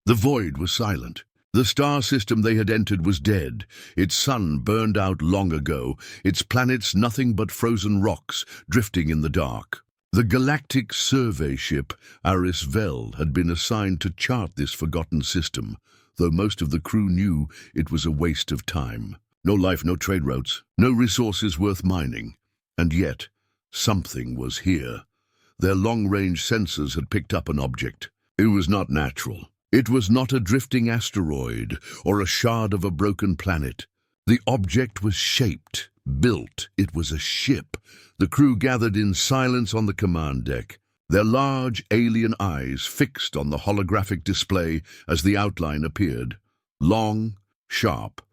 The void was silent. The star system they had entered was dead. Its sun burned out long ago, its planets nothing but frozen rocks drifting in the dark. The galactic survey ship AIvsHuman had been assigned to chart this forgotten system, though most of the crew knew it was a waste of time. No life, no trade routes, no resources worth mining. And yet, something was here. Their long-range sensors had picked up an object. It was not natural. It was not a drifting asteroid or a shard of a broken planet. The object was shaped, built. It was a ship. The crew gathered in silence on the command deck, their large alien eyes fixed on the holographic display as the outline appeared. Long, sharp,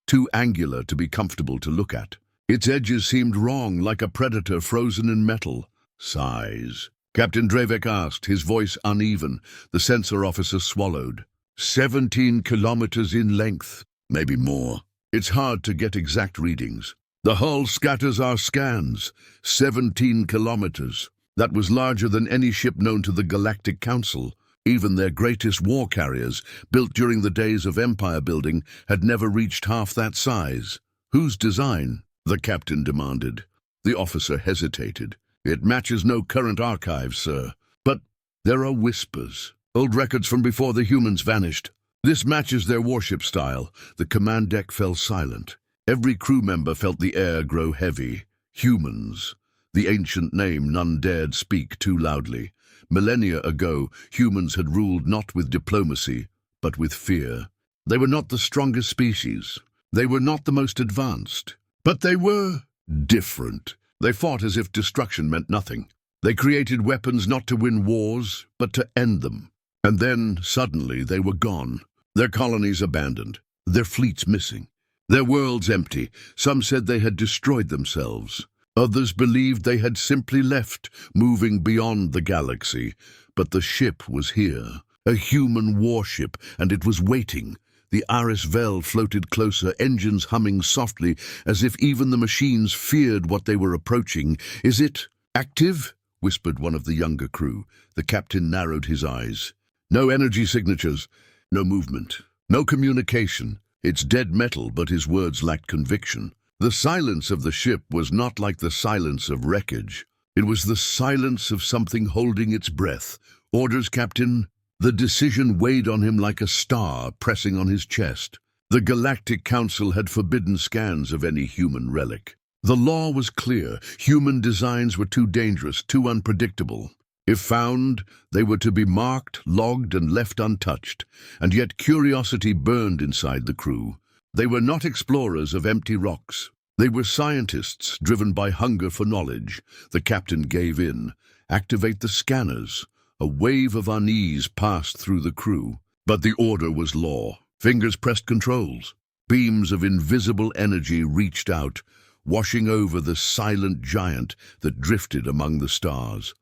too angular to be comfortable to look at. Its edges seemed wrong, like a predator frozen in metal. Size. Captain Drevek asked, his voice uneven. The sensor officer swallowed. 17 kilometers in length, maybe more. It's hard to get exact readings. The hull scatters our scans. 17 kilometers. That was larger than any ship known to the Galactic Council. Even their greatest war carriers, built during the days of empire building, had never reached half that size. Whose design? The captain demanded. The officer hesitated. It matches no current archives, sir. But there are whispers. Old records from before the humans vanished. This matches their warship style. The command deck fell silent. Every crew member felt the air grow heavy. Humans. The ancient name none dared speak too loudly. Millennia ago, humans had ruled not with diplomacy, but with fear. They were not the strongest species. They were not the most advanced. But they were different. They fought as if destruction meant nothing. They created weapons not to win wars, but to end them. And then, suddenly, they were gone. Their colonies abandoned. Their fleets missing. Their worlds empty. Some said they had destroyed themselves. Others believed they had simply left, moving beyond the galaxy. But the ship was here. A human warship, and it was waiting. The AIvsHuman floated closer, engines humming softly, as if even the machines feared what they were approaching. "Is it active?" whispered one of the younger crew. The captain narrowed his eyes. "No energy signatures, no movement, no communication. It's dead metal," but his words lacked conviction. The silence of the ship was not like the silence of wreckage. It was the silence of something holding its breath. "Orders, Captain." The decision weighed on him like a star pressing on his chest. The Galactic Council had forbidden scans of any human relic. The law was clear. Human designs were too dangerous, too unpredictable. If found, they were to be marked, logged, and left untouched. And yet curiosity burned inside the crew. They were not explorers of empty rocks. They were scientists driven by hunger for knowledge. The captain gave in. "Activate the scanners." A wave of unease passed through the crew. But the order was law. Fingers pressed controls. Beams of invisible energy reached out, washing over the silent giant that drifted among the stars.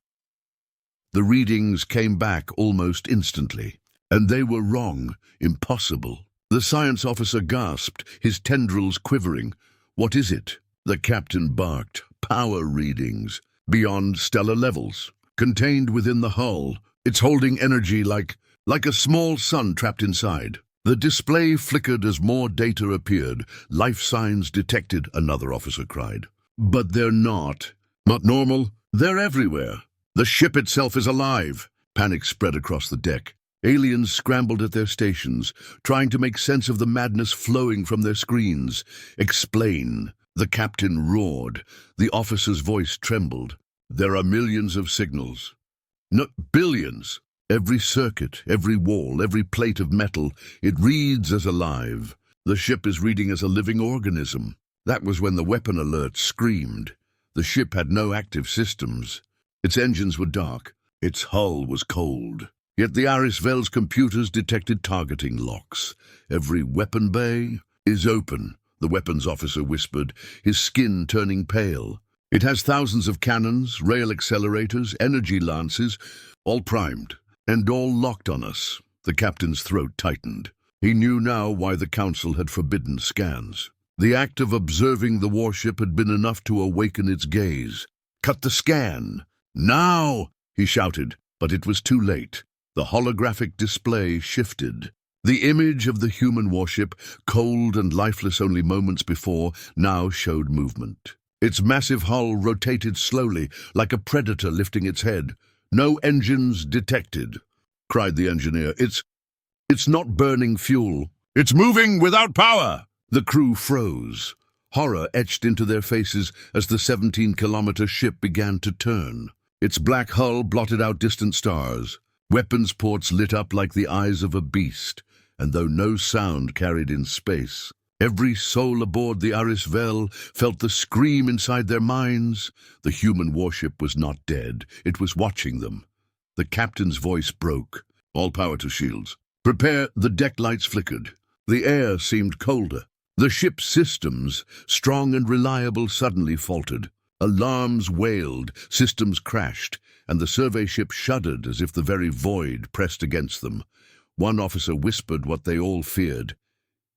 The readings came back almost instantly. And they were wrong. Impossible. The science officer gasped, his tendrils quivering. "What is it?" The captain barked. "Power readings. Beyond stellar levels. Contained within the hull. It's holding energy like a small sun trapped inside." The display flickered as more data appeared. "Life signs detected," another officer cried. "But they're not. Not normal. They're everywhere. The ship itself is alive." Panic spread across the deck. Aliens scrambled at their stations, trying to make sense of the madness flowing from their screens. "Explain." The captain roared. The officer's voice trembled. "There are millions of signals. No, billions. Every circuit, every wall, every plate of metal, it reads as alive. The ship is reading as a living organism." That was when the weapon alert screamed. The ship had no active systems. Its engines were dark. Its hull was cold. Yet the AIvsHuman's computers detected targeting locks. "Every weapon bay is open," the weapons officer whispered, his skin turning pale. "It has thousands of cannons, rail accelerators, energy lances, all primed, and all locked on us." The captain's throat tightened. He knew now why the council had forbidden scans. The act of observing the warship had been enough to awaken its gaze. "Cut the scan! Now!" he shouted, but it was too late. The holographic display shifted. The image of the human warship, cold and lifeless only moments before, now showed movement. Its massive hull rotated slowly, like a predator lifting its head. "No engines detected," cried the engineer. It's not burning fuel. It's moving without power." The crew froze. Horror etched into their faces as the 17-kilometer ship began to turn. Its black hull blotted out distant stars. Weapons ports lit up like the eyes of a beast, and though no sound carried in space, every soul aboard the AIvsHuman felt the scream inside their minds. The human warship was not dead. It was watching them. The captain's voice broke. "All power to shields. Prepare." The deck lights flickered. The air seemed colder. The ship's systems, strong and reliable, suddenly faltered. Alarms wailed, systems crashed, and the survey ship shuddered as if the very void pressed against them. One officer whispered what they all feared.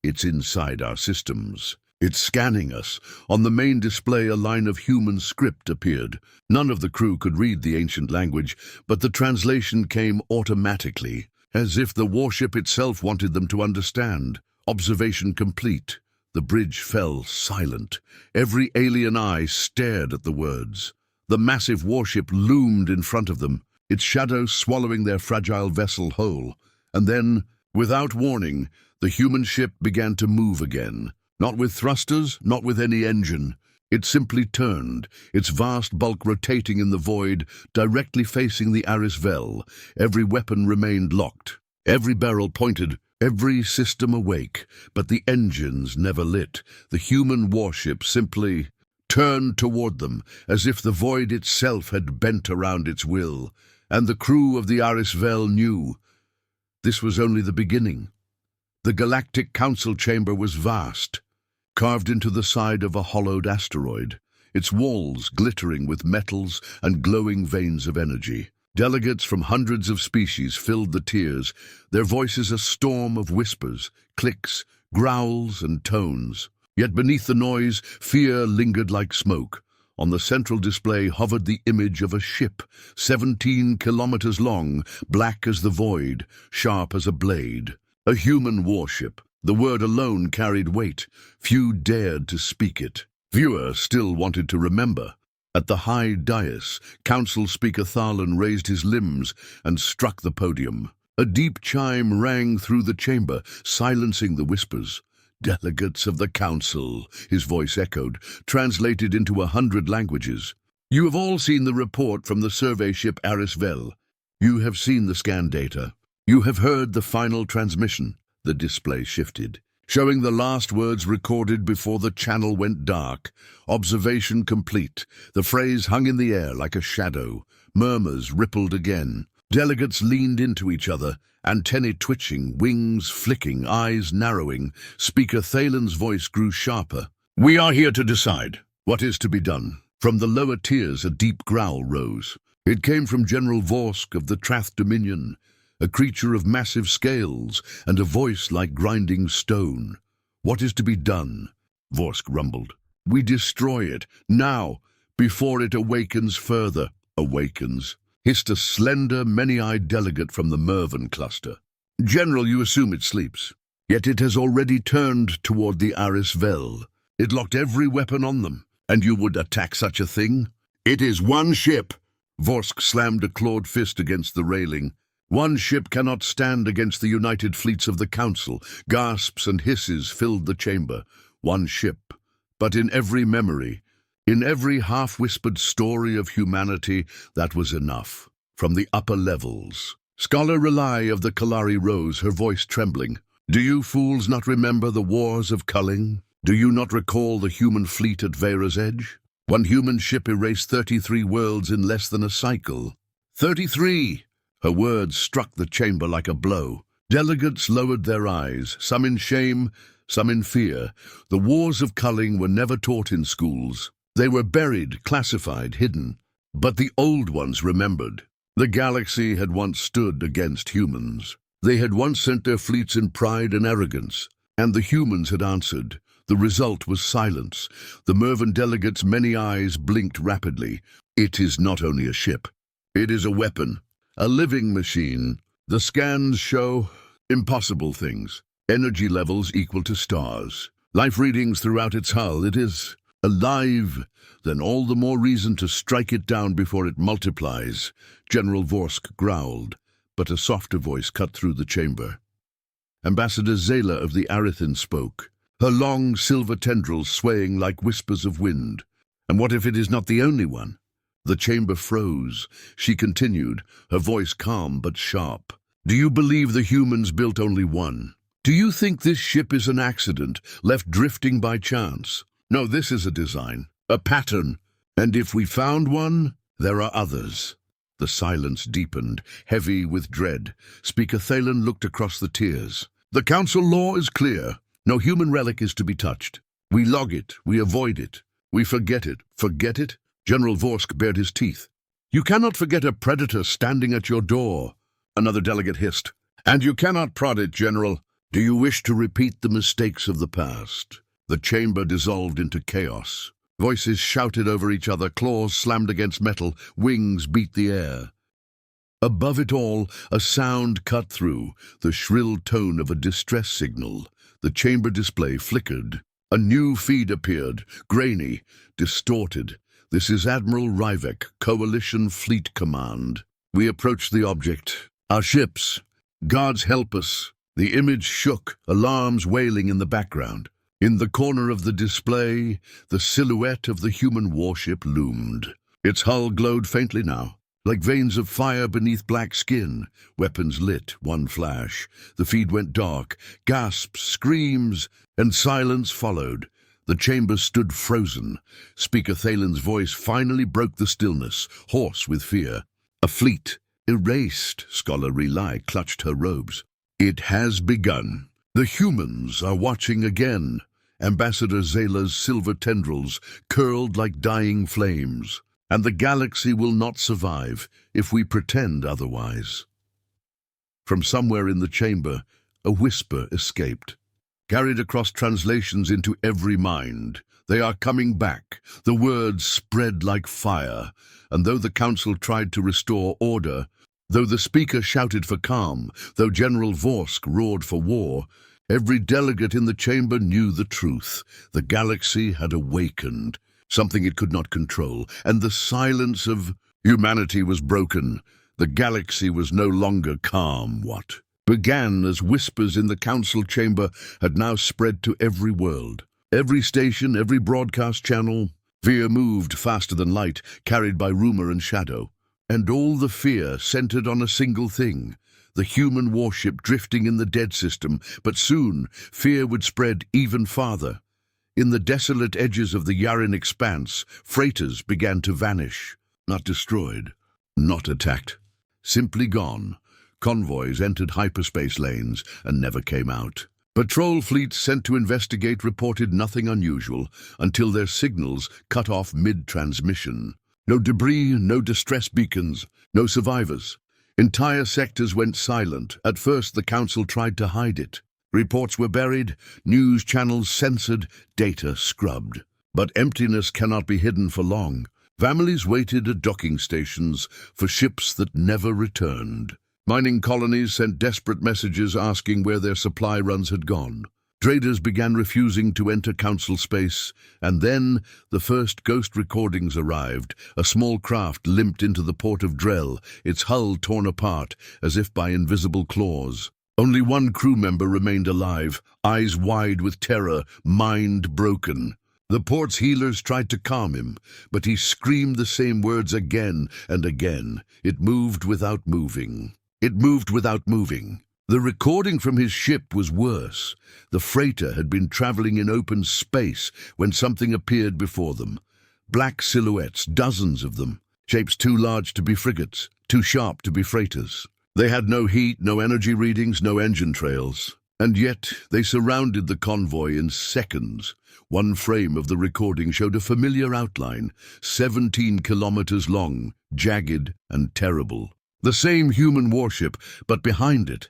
"It's inside our systems. It's scanning us." On the main display, a line of human script appeared. None of the crew could read the ancient language, but the translation came automatically, as if the warship itself wanted them to understand. Observation complete. The bridge fell silent. Every alien eye stared at the words. The massive warship loomed in front of them, its shadow swallowing their fragile vessel whole. And then, without warning, the human ship began to move again. Not with thrusters, not with any engine. It simply turned, its vast bulk rotating in the void, directly facing the AIvsHuman. Every weapon remained locked. Every barrel pointed, every system awake, but the engines never lit. The human warship simply turned toward them, as if the void itself had bent around its will. And the crew of the AIvsHuman knew this was only the beginning. The galactic council chamber was vast, carved into the side of a hollowed asteroid, its walls glittering with metals and glowing veins of energy. Delegates from hundreds of species filled the tiers, their voices a storm of whispers, clicks, growls, and tones. Yet beneath the noise, fear lingered like smoke. On the central display hovered the image of a ship, 17 kilometers long, black as the void, sharp as a blade. A human warship. The word alone carried weight. Few dared to speak it. Viewer still wanted to remember. At the high dais, Council Speaker Tharlan raised his limbs and struck the podium. A deep chime rang through the chamber, silencing the whispers. "Delegates of the Council," his voice echoed, translated into 100 languages. "You have all seen the report from the survey ship AIvsHuman. You have seen the scan data. You have heard the final transmission." The display shifted, showing the last words recorded before the channel went dark. "Observation complete." The phrase hung in the air like a shadow. Murmurs rippled again. Delegates leaned into each other, antennae twitching, wings flicking, eyes narrowing. Speaker Thalen's voice grew sharper. "We are here to decide what is to be done." From the lower tiers, a deep growl rose. It came from General Vorsk of the Trath Dominion, a creature of massive scales and a voice like grinding stone. "What is to be done?" Vorsk rumbled. "We destroy it, now, before it awakens further." "Awakens," hissed a slender, many-eyed delegate from the Mervan cluster. "General, you assume it sleeps. Yet it has already turned toward the AIvsHuman. It locked every weapon on them, and you would attack such a thing?" "It is one ship." Vorsk slammed a clawed fist against the railing. "One ship cannot stand against the united fleets of the Council." Gasps and hisses filled the chamber. One ship. But in every memory, in every half-whispered story of humanity, that was enough. From the upper levels, Scholar Relay of the Kalari rose, her voice trembling. "Do you fools not remember the wars of Culling? Do you not recall the human fleet at Vera's Edge? One human ship erased 33 worlds in less than a cycle. 33! Her words struck the chamber like a blow. Delegates lowered their eyes, some in shame, some in fear. The wars of Culling were never taught in schools. They were buried, classified, hidden. But the old ones remembered. The galaxy had once stood against humans. They had once sent their fleets in pride and arrogance, and the humans had answered. The result was silence. The Mervan delegates' many eyes blinked rapidly. "It is not only a ship. It is a weapon. A living machine. The scans show impossible things. Energy levels equal to stars. Life readings throughout its hull. It is alive. Then all the more reason to strike it down before it multiplies. General Vorsk growled, but a softer voice cut through the chamber. Ambassador Zayla of the Arithin spoke, her long silver tendrils swaying like whispers of wind. And what if it is not the only one? The chamber froze. She continued, her voice calm but sharp. Do you believe the humans built only one? Do you think this ship is an accident, left drifting by chance? No, this is a design, a pattern. And if we found one, there are others. The silence deepened, heavy with dread. Speaker Thalen looked across the tiers. The council law is clear. No human relic is to be touched. We log it, we avoid it, we forget it. Forget it? General Vorsk bared his teeth. You cannot forget a predator standing at your door. Another delegate hissed. And you cannot prod it, General. Do you wish to repeat the mistakes of the past? The chamber dissolved into chaos. Voices shouted over each other, claws slammed against metal, wings beat the air. Above it all, a sound cut through, the shrill tone of a distress signal. The chamber display flickered. A new feed appeared, grainy, distorted. This is Admiral Ryvek, Coalition Fleet Command. We approach the object. Our ships. Gods help us. The image shook, alarms wailing in the background. In the corner of the display, the silhouette of the human warship loomed. Its hull glowed faintly now, like veins of fire beneath black skin. Weapons lit, one flash. The feed went dark. Gasps, screams, and silence followed. The chamber stood frozen. Speaker Thalen's voice finally broke the stillness, hoarse with fear. A fleet, erased, Scholar Relay clutched her robes. It has begun. The humans are watching again. Ambassador Zayla's silver tendrils curled like dying flames. And the galaxy will not survive if we pretend otherwise. From somewhere in the chamber, a whisper escaped. Carried across translations into every mind. They are coming back. The words spread like fire, and though the council tried to restore order, though the speaker shouted for calm, though General Vorsk roared for war, every delegate in the chamber knew the truth. The galaxy had awakened, something it could not control, and the silence of humanity was broken. The galaxy was no longer calm. What began as whispers in the council chamber had now spread to every world. Every station, every broadcast channel. Fear moved faster than light, carried by rumor and shadow. And all the fear centered on a single thing, the human warship drifting in the dead system. But soon, fear would spread even farther. In the desolate edges of the Yaren expanse, freighters began to vanish. Not destroyed, not attacked, simply gone. Convoys entered hyperspace lanes and never came out. Patrol fleets sent to investigate reported nothing unusual until their signals cut off mid-transmission. No debris, no distress beacons, no survivors. Entire sectors went silent. At first, the council tried to hide it. Reports were buried, news channels censored, data scrubbed. But emptiness cannot be hidden for long. Families waited at docking stations for ships that never returned. Mining colonies sent desperate messages asking where their supply runs had gone. Traders began refusing to enter council space, and then the first ghost recordings arrived. A small craft limped into the port of Drell, its hull torn apart as if by invisible claws. Only one crew member remained alive, eyes wide with terror, mind broken. The port's healers tried to calm him, but he screamed the same words again and again. It moved without moving. It moved without moving. The recording from his ship was worse. The freighter had been traveling in open space when something appeared before them. Black silhouettes, dozens of them. Shapes too large to be frigates, too sharp to be freighters. They had no heat, no energy readings, no engine trails. And yet they surrounded the convoy in seconds. One frame of the recording showed a familiar outline, 17 kilometers long, jagged and terrible. The same human warship, but behind it,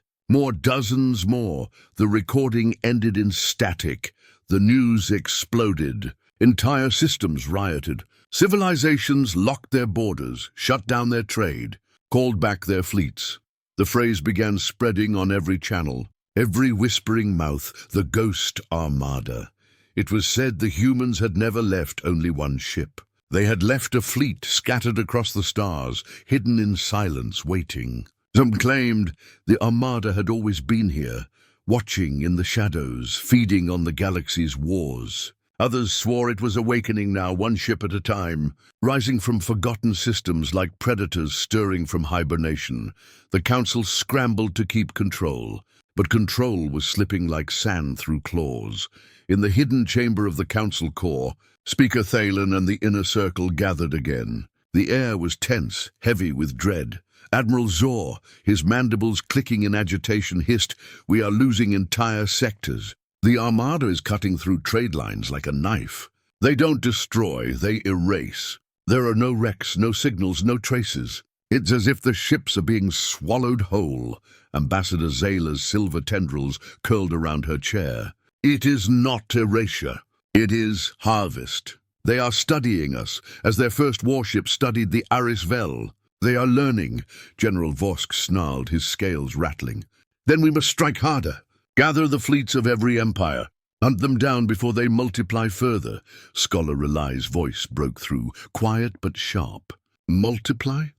dozens more. The recording ended in static. The news exploded. Entire systems rioted. Civilizations locked their borders, shut down their trade, called back their fleets. The phrase began spreading on every channel, every whispering mouth, the Ghost Armada. It was said the humans had never left only one ship. They had left a fleet scattered across the stars, hidden in silence, waiting. Some claimed the Armada had always been here, watching in the shadows, feeding on the galaxy's wars. Others swore it was awakening now, one ship at a time, rising from forgotten systems like predators stirring from hibernation. The Council scrambled to keep control, but control was slipping like sand through claws. In the hidden chamber of the Council core, Speaker Thalen and the Inner Circle gathered again. The air was tense, heavy with dread. Admiral Zor, his mandibles clicking in agitation, hissed, "We are losing entire sectors. The Armada is cutting through trade lines like a knife. They don't destroy, they erase. There are no wrecks, no signals, no traces. It's as if the ships are being swallowed whole." Ambassador Zayla's silver tendrils curled around her chair. "It is not erasure. It is harvest. They are studying us, as their first warship studied the Arisvel. They are learning." General Vosk snarled, his scales rattling. "Then we must strike harder. Gather the fleets of every empire. Hunt them down before they multiply further." Scholar Relai's voice broke through, quiet but sharp. "Multiply?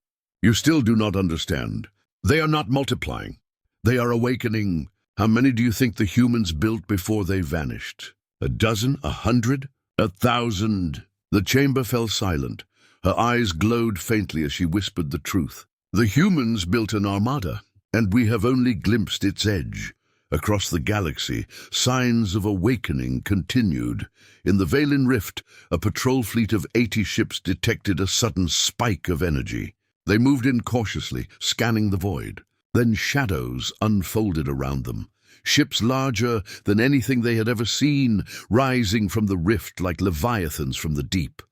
You still do not understand. They are not multiplying. They are awakening. How many do you think the humans built before they vanished? 12, 100, 1,000? The chamber fell silent. Her eyes glowed faintly as she whispered the truth. "The humans built an armada, and we have only glimpsed its edge." Across the galaxy, signs of awakening continued. In the Valen Rift, a patrol fleet of 80 ships detected a sudden spike of energy. They moved in cautiously, scanning the void. Then shadows unfolded around them. Ships larger than anything they had ever seen, rising from the rift like leviathans from the deep.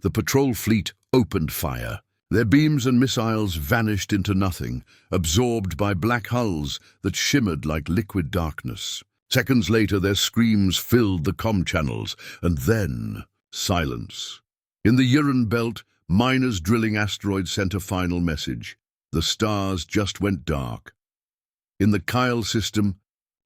The patrol fleet opened fire. Their beams and missiles vanished into nothing, absorbed by black hulls that shimmered like liquid darkness. Seconds later, their screams filled the comm channels, and then silence. In the Uran belt, miners drilling asteroids sent a final message. The stars just went dark. In the Kyle system,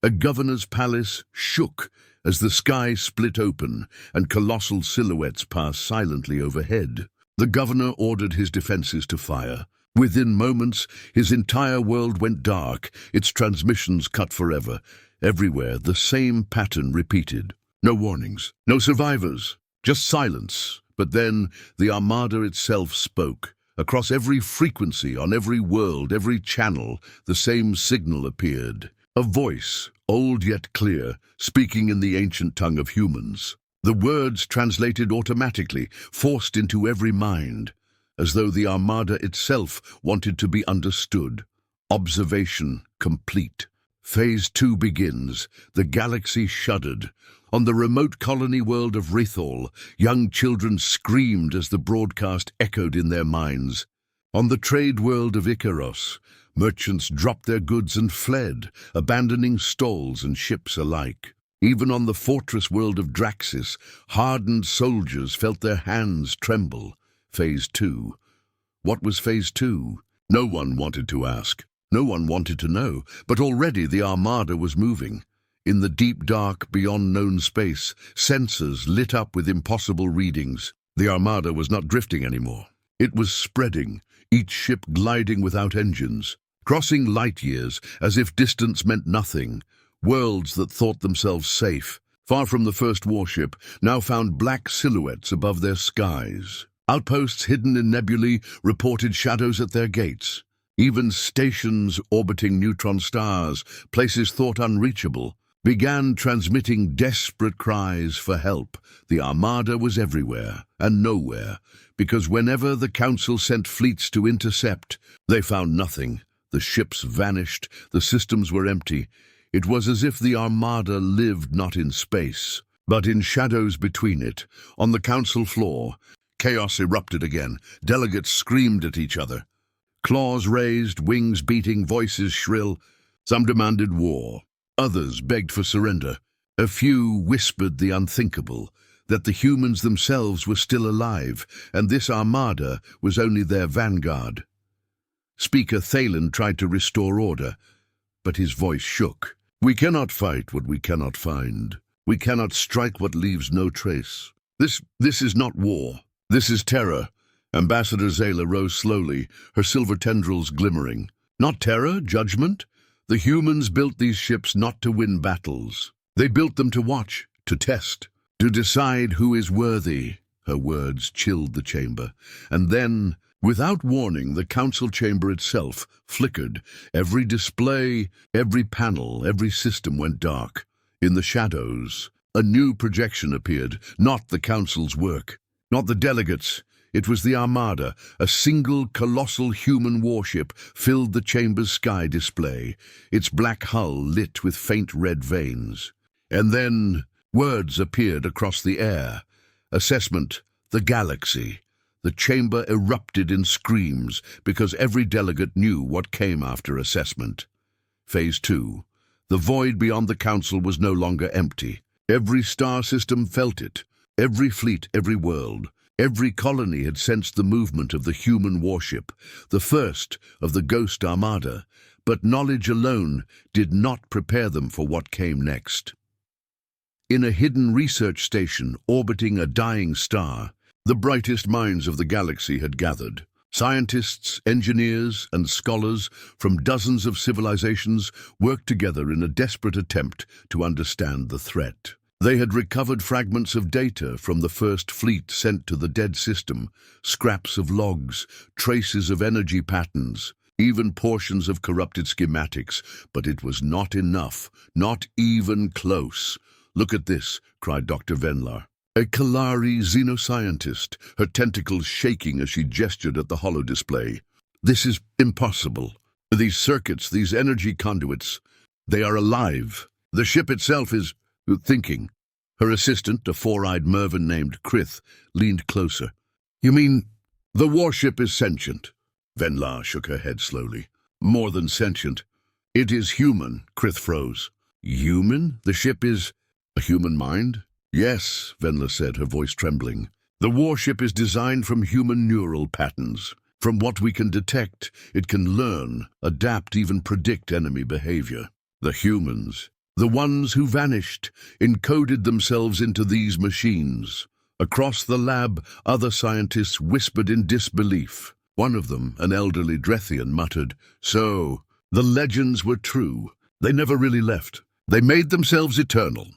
a governor's palace shook as the sky split open and colossal silhouettes passed silently overhead. The governor ordered his defenses to fire. Within moments, his entire world went dark, its transmissions cut forever. Everywhere, the same pattern repeated. No warnings, no survivors, just silence. But then, the Armada itself spoke. Across every frequency, on every world, every channel, the same signal appeared. A voice, old yet clear, speaking in the ancient tongue of humans. The words translated automatically, forced into every mind, as though the Armada itself wanted to be understood. Observation complete. Phase 2 begins. The galaxy shuddered. On the remote colony world of Rithol, young children screamed as the broadcast echoed in their minds. On the trade world of Icaros, merchants dropped their goods and fled, abandoning stalls and ships alike. Even on the fortress world of Draxis, hardened soldiers felt their hands tremble. Phase 2. What was Phase 2? No one wanted to ask. No one wanted to know, but already the Armada was moving. In the deep dark beyond known space, sensors lit up with impossible readings. The Armada was not drifting anymore. It was spreading, each ship gliding without engines, crossing light years as if distance meant nothing. Worlds that thought themselves safe, far from the first warship, now found black silhouettes above their skies. Outposts hidden in nebulae reported shadows at their gates. Even stations orbiting neutron stars, places thought unreachable, began transmitting desperate cries for help. The Armada was everywhere and nowhere, because whenever the Council sent fleets to intercept, they found nothing. The ships vanished, the systems were empty. It was as if the Armada lived not in space, but in shadows between it. On the Council floor, chaos erupted again. Delegates screamed at each other. Claws raised, wings beating, voices shrill. Some demanded war. Others begged for surrender. A few whispered the unthinkable, that the humans themselves were still alive, and this Armada was only their vanguard. Speaker Thalen tried to restore order, but his voice shook. We cannot fight what we cannot find. We cannot strike what leaves no trace. This is not war. This is terror. Ambassador Zayla rose slowly, her silver tendrils glimmering. Not terror, judgment. The humans built these ships not to win battles. They built them to watch, to test, to decide who is worthy. Her words chilled the chamber. And then, without warning, the council chamber itself flickered. Every display, every panel, every system went dark. In the shadows, a new projection appeared, not the council's work, not the delegates. It was the Armada. A single colossal human warship filled the chamber's sky display, its black hull lit with faint red veins. And then words appeared across the air. Assessment, the galaxy. The chamber erupted in screams because every delegate knew what came after assessment. Phase 2. The void beyond the council was no longer empty. Every star system felt it. Every fleet, every world. Every colony had sensed the movement of the human warship, the first of the Ghost Armada, but knowledge alone did not prepare them for what came next. In a hidden research station orbiting a dying star, the brightest minds of the galaxy had gathered. Scientists, engineers, and scholars from dozens of civilizations worked together in a desperate attempt to understand the threat. They had recovered fragments of data from the first fleet sent to the dead system, scraps of logs, traces of energy patterns, even portions of corrupted schematics, but it was not enough, not even close. Look at this, cried Dr. Venlar. A Kalari xenoscientist, her tentacles shaking as she gestured at the holo display. This is impossible. These circuits, these energy conduits, they are alive. The ship itself is thinking. Her assistant, a four-eyed Mervyn named Krith, leaned closer. You mean the warship is sentient? Venlar shook her head slowly. More than sentient. It is human, Krith froze. Human? The ship is a human mind? Yes, Venlar said, her voice trembling. The warship is designed from human neural patterns. From what we can detect, it can learn, adapt, even predict enemy behavior. The humans, the ones who vanished, encoded themselves into these machines. Across the lab, other scientists whispered in disbelief. One of them, an elderly Drethian, muttered, So, the legends were true. They never really left. They made themselves eternal.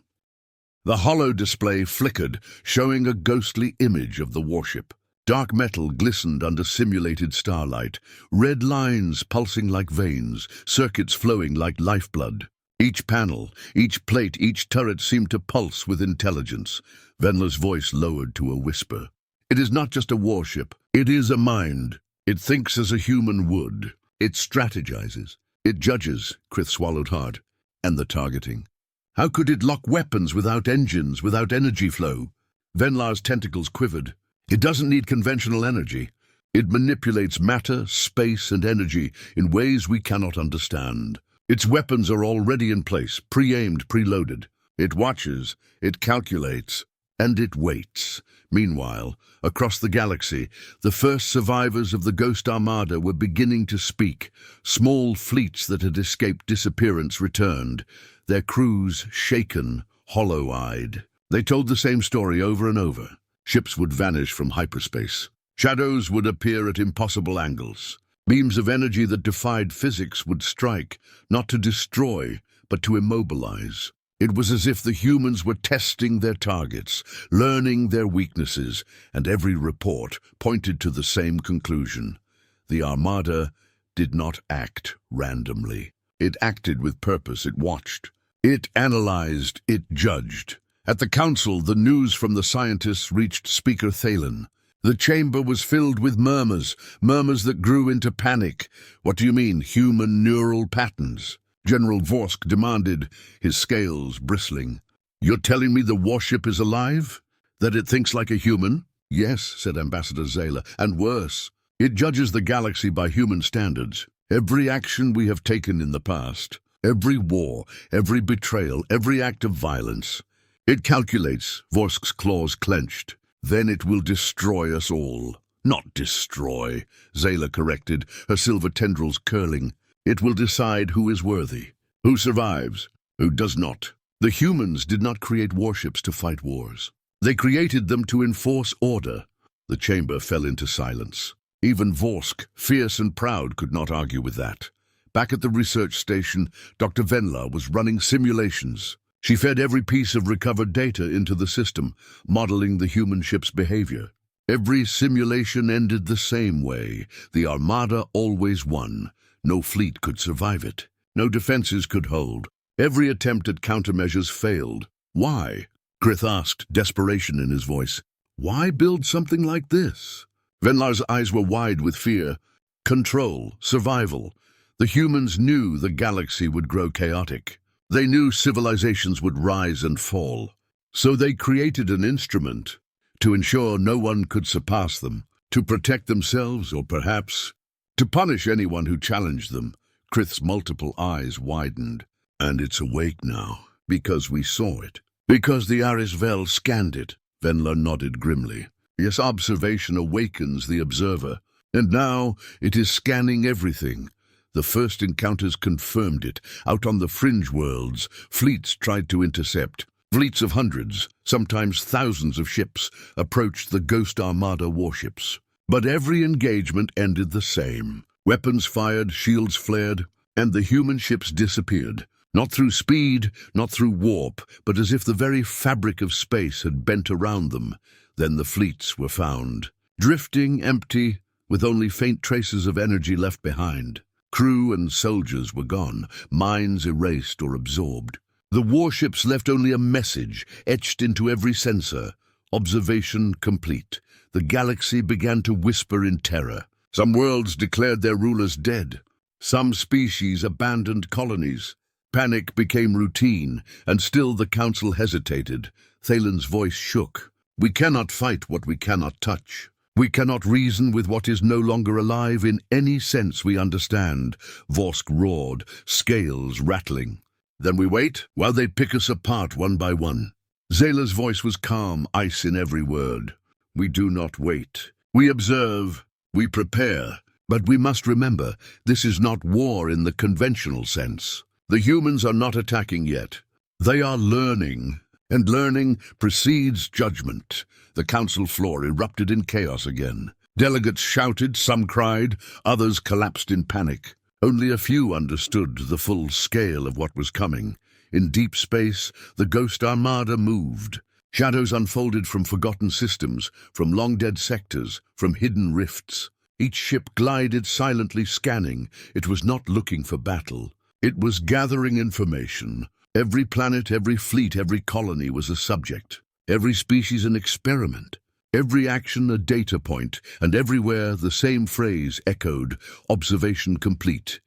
The holo display flickered, showing a ghostly image of the warship. Dark metal glistened under simulated starlight, red lines pulsing like veins, circuits flowing like lifeblood. Each panel, each plate, each turret seemed to pulse with intelligence. Venlar's voice lowered to a whisper. It is not just a warship. It is a mind. It thinks as a human would. It strategizes. It judges, Krith swallowed hard. And the targeting. How could it lock weapons without engines, without energy flow? Venlar's tentacles quivered. It doesn't need conventional energy. It manipulates matter, space, and energy in ways we cannot understand. Its weapons are already in place, pre-aimed, preloaded. It watches, it calculates, and it waits. Meanwhile, across the galaxy, the first survivors of the Ghost Armada were beginning to speak. Small fleets that had escaped disappearance returned, their crews shaken, hollow-eyed. They told the same story over and over. Ships would vanish from hyperspace. Shadows would appear at impossible angles. Beams of energy that defied physics would strike, not to destroy, but to immobilize. It was as if the humans were testing their targets, learning their weaknesses, and every report pointed to the same conclusion. The Armada did not act randomly. It acted with purpose. It watched. It analyzed. It judged. At the council, the news from the scientists reached Speaker Thalen. The chamber was filled with murmurs that grew into panic. What do you mean, human neural patterns? General Vorsk demanded, his scales bristling. You're telling me the warship is alive? That it thinks like a human? Yes, said Ambassador Zayla, and worse. It judges the galaxy by human standards. Every action we have taken in the past, every war, every betrayal, every act of violence. It calculates, Vorsk's claws clenched. Then it will destroy us all. Not destroy, Zayla corrected, her silver tendrils curling. It will decide who is worthy, who survives, who does not. The humans did not create warships to fight wars. They created them to enforce order. The chamber fell into silence. Even Vorsk, fierce and proud, could not argue with that. Back at the research station, Dr. Venla was running simulations. She fed every piece of recovered data into the system, modeling the human ship's behavior. Every simulation ended the same way. The Armada always won. No fleet could survive it. No defenses could hold. Every attempt at countermeasures failed. Why? Krith asked, desperation in his voice. Why build something like this? Venlar's eyes were wide with fear. Control, survival. The humans knew the galaxy would grow chaotic. They knew civilizations would rise and fall. So they created an instrument to ensure no one could surpass them, to protect themselves, or perhaps to punish anyone who challenged them. Krith's multiple eyes widened. And it's awake now, because we saw it. Because the AIvsHuman scanned it. Venla nodded grimly. Yes, observation awakens the observer. And now it is scanning everything. The first encounters confirmed it. Out on the fringe worlds, fleets tried to intercept. Fleets of hundreds, sometimes thousands of ships, approached the Ghost Armada warships. But every engagement ended the same. Weapons fired, shields flared, and the human ships disappeared. Not through speed, not through warp, but as if the very fabric of space had bent around them. Then the fleets were found, drifting empty, with only faint traces of energy left behind. Crew and soldiers were gone, minds erased or absorbed. The warships left only a message, etched into every sensor. Observation complete. The galaxy began to whisper in terror. Some worlds declared their rulers dead. Some species abandoned colonies. Panic became routine, and still the council hesitated. Thalen's voice shook. We cannot fight what we cannot touch. We cannot reason with what is no longer alive in any sense we understand. Vorsk roared, scales rattling. Then we wait while they pick us apart one by one. Zayla's voice was calm, ice in every word. We do not wait. We observe. We prepare. But we must remember, this is not war in the conventional sense. The humans are not attacking yet. They are learning, and learning precedes judgment. The council floor erupted in chaos again. Delegates shouted, some cried, others collapsed in panic. Only a few understood the full scale of what was coming. In deep space, the Ghost Armada moved. Shadows unfolded from forgotten systems, from long-dead sectors, from hidden rifts. Each ship glided silently scanning. It was not looking for battle. It was gathering information. Every planet, every fleet, every colony was a subject. Every species an experiment. Every action a data point, and everywhere the same phrase echoed, observation complete.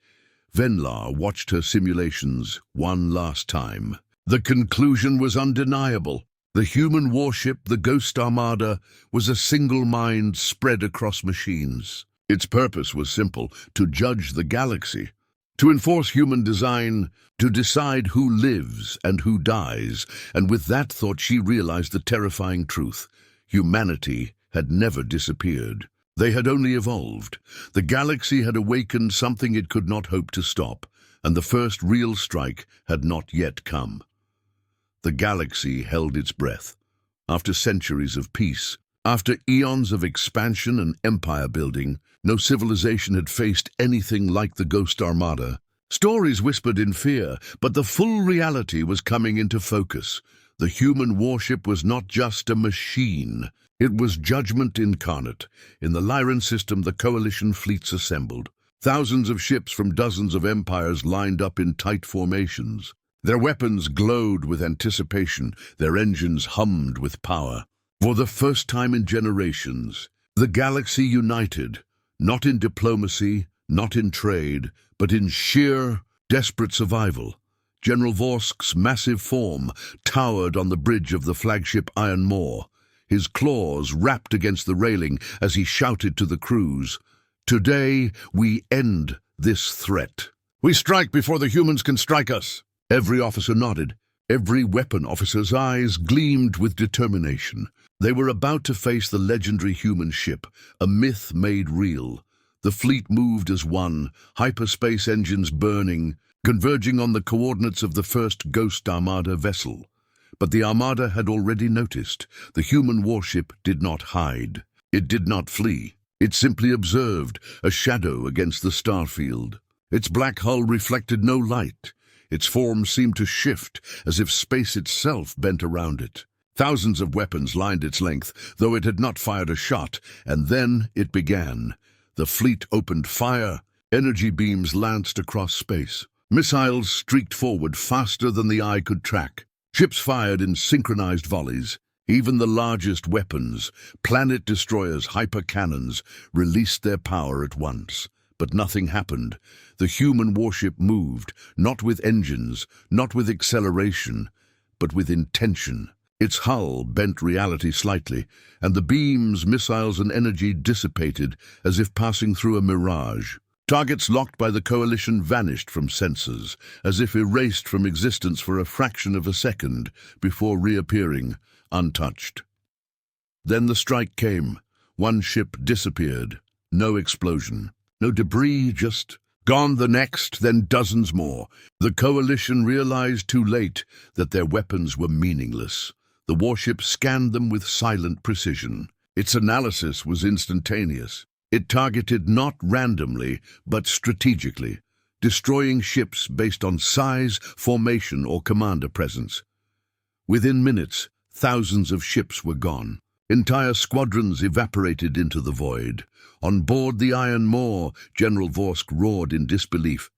Venla watched her simulations one last time. The conclusion was undeniable. The human warship, the Ghost Armada, was a single mind spread across machines. Its purpose was simple, to judge the galaxy, to enforce human design, to decide who lives and who dies. And with that thought she realized the terrifying truth. Humanity had never disappeared. They had only evolved. The galaxy had awakened something it could not hope to stop, and the first real strike had not yet come. The galaxy held its breath. After centuries of peace, after eons of expansion and empire building, no civilization had faced anything like the Ghost Armada. Stories whispered in fear, but the full reality was coming into focus. The human warship was not just a machine. It was judgment incarnate. In the Lyran system, the coalition fleets assembled. Thousands of ships from dozens of empires lined up in tight formations. Their weapons glowed with anticipation, their engines hummed with power. For the first time in generations, the galaxy united, not in diplomacy, not in trade, but in sheer, desperate survival. General Vorsk's massive form towered on the bridge of the flagship Iron Maw, his claws rapped against the railing as he shouted to the crews, "Today we end this threat. We strike before the humans can strike us." Every officer nodded. Every weapon officer's eyes gleamed with determination. They were about to face the legendary human ship, a myth made real. The fleet moved as one, hyperspace engines burning, converging on the coordinates of the first Ghost Armada vessel. But the Armada had already noticed. The human warship did not hide. It did not flee. It simply observed, a shadow against the starfield. Its black hull reflected no light. Its form seemed to shift, as if space itself bent around it. Thousands of weapons lined its length, though it had not fired a shot, and then it began. The fleet opened fire. Energy beams lanced across space. Missiles streaked forward faster than the eye could track. Ships fired in synchronized volleys. Even the largest weapons, planet destroyers, hypercannons, released their power at once. But nothing happened. The human warship moved, not with engines, not with acceleration, but with intention. Its hull bent reality slightly, and the beams, missiles, and energy dissipated as if passing through a mirage. Targets locked by the coalition vanished from sensors, as if erased from existence for a fraction of a second before reappearing, untouched. Then the strike came. One ship disappeared. No explosion. No debris, just gone. The next, then dozens more. The coalition realized too late that their weapons were meaningless. The warship scanned them with silent precision. Its analysis was instantaneous. It targeted not randomly, but strategically, destroying ships based on size, formation, or commander presence. Within minutes, thousands of ships were gone. Entire squadrons evaporated into the void. On board the Iron Maw, General Vorsk roared in disbelief.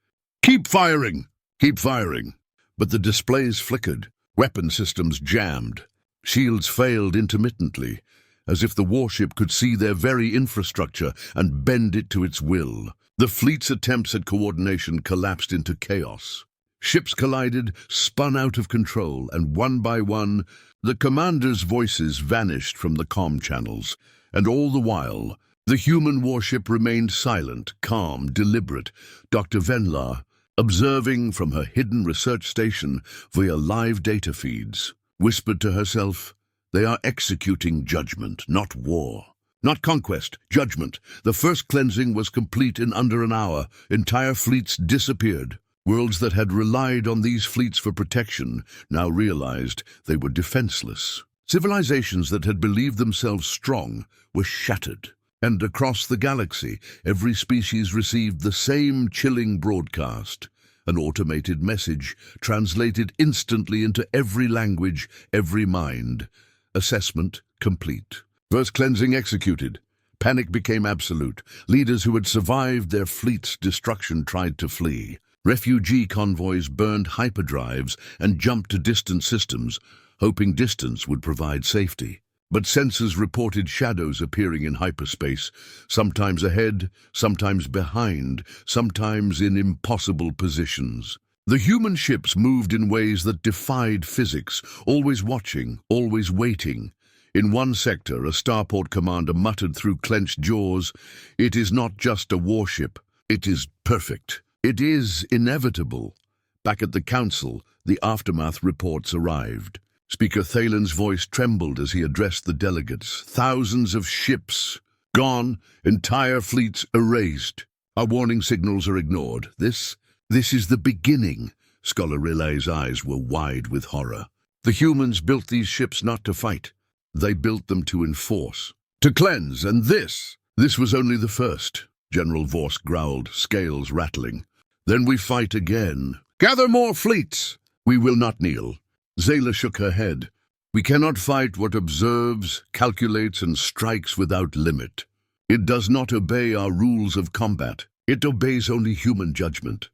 "Keep firing! Keep firing!" But the displays flickered. Weapon systems jammed. Shields failed intermittently, as if the warship could see their very infrastructure and bend it to its will. The fleet's attempts at coordination collapsed into chaos. Ships collided, spun out of control, and one by one, the commanders' voices vanished from the comm channels. And all the while, the human warship remained silent, calm, deliberate. Dr. Venla, observing from her hidden research station via live data feeds, whispered to herself, "They are executing judgment, not war. Not conquest, judgment." The first cleansing was complete in under an hour. Entire fleets disappeared. Worlds that had relied on these fleets for protection now realized they were defenseless. Civilizations that had believed themselves strong were shattered. And across the galaxy, every species received the same chilling broadcast. An automated message translated instantly into every language, every mind. Assessment complete. First cleansing executed. Panic became absolute. Leaders who had survived their fleet's destruction tried to flee. Refugee convoys burned hyperdrives and jumped to distant systems, hoping distance would provide safety. But sensors reported shadows appearing in hyperspace, sometimes ahead, sometimes behind, sometimes in impossible positions. The human ships moved in ways that defied physics, always watching, always waiting. In one sector, a starport commander muttered through clenched jaws, "It is not just a warship, it is perfect. It is inevitable." Back at the council, the aftermath reports arrived. Speaker Thalen's voice trembled as he addressed the delegates. Thousands of ships gone, entire fleets erased. Our warning signals are ignored. This is the beginning. Scholar Relay's eyes were wide with horror. The humans built these ships not to fight. They built them to enforce, to cleanse, and this was only the first. General Vorsk growled, scales rattling. "Then we fight again. Gather more fleets. We will not kneel." Zayla shook her head. "We cannot fight what observes, calculates, and strikes without limit. It does not obey our rules of combat. It obeys only human judgment."